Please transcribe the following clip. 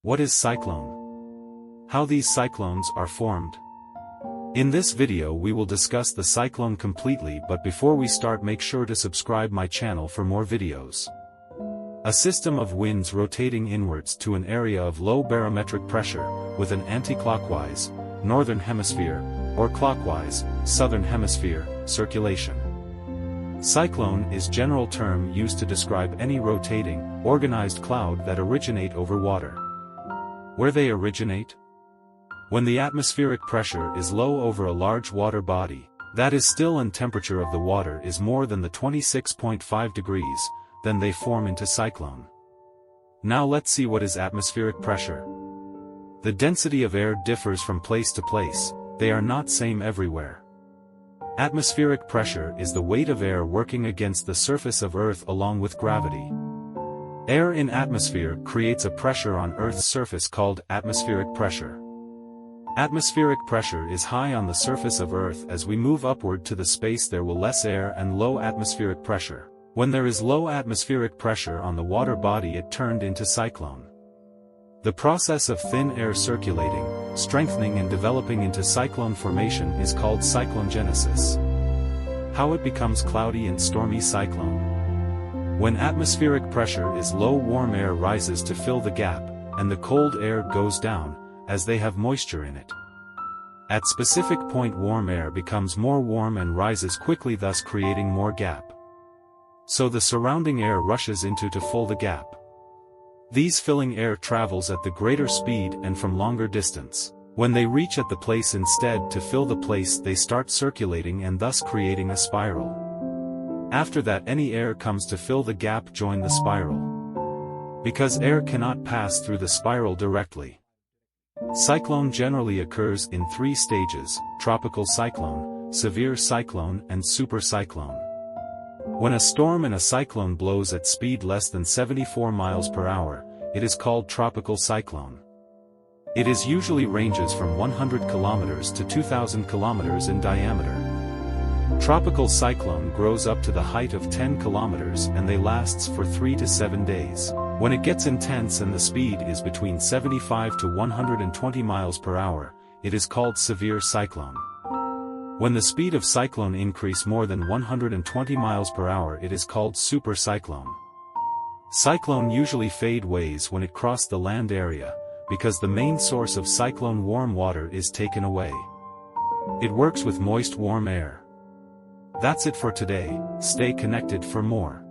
What is cyclone? How these cyclones are formed? In this video we will discuss the cyclone completely, but before we start make sure to subscribe my channel for more videos. A system of winds rotating inwards to an area of low barometric pressure, with an anticlockwise, northern hemisphere, or clockwise, southern hemisphere, circulation. Cyclone is general term used to describe any rotating, organized cloud that originate over water. Where they originate? When the atmospheric pressure is low over a large water body, that is still and temperature of the water is more than the 26.5 degrees, then they form into cyclone. Now let's see what is atmospheric pressure. The density of air differs from place to place, they are not same everywhere. Atmospheric pressure is the weight of air working against the surface of Earth along with gravity. Air in atmosphere creates a pressure on Earth's surface called atmospheric pressure. Atmospheric pressure is high on the surface of Earth. As we move upward to the space there will less air and low atmospheric pressure. When there is low atmospheric pressure on the water body it turned into cyclone. The process of thin air circulating, strengthening and developing into cyclone formation is called cyclonegenesis. How it becomes cloudy and stormy cyclone? When atmospheric pressure is low, warm air rises to fill the gap, and the cold air goes down, as they have moisture in it. At specific point warm air becomes more warm and rises quickly, thus creating more gap. So the surrounding air rushes into to fill the gap. These filling air travels at the greater speed and from longer distance. When they reach at the place instead to fill the place they start circulating and thus creating a spiral. After that any air comes to fill the gap join the spiral. Because air cannot pass through the spiral directly. Cyclone generally occurs in three stages: tropical cyclone, severe cyclone and super cyclone. When a storm and a cyclone blows at speed less than 74 miles per hour, it is called tropical cyclone. It is usually ranges from 100 kilometers to 2,000 kilometers in diameter. Tropical cyclone grows up to the height of 10 kilometers and they lasts for 3 to 7 days. When it gets intense and the speed is between 75 to 120 miles per hour, it is called severe cyclone. When the speed of cyclone increase more than 120 miles per hour it is called super cyclone. Cyclone usually fade ways when it cross the land area, because the main source of cyclone warm water is taken away. It works with moist warm air. That's it for today, stay connected for more.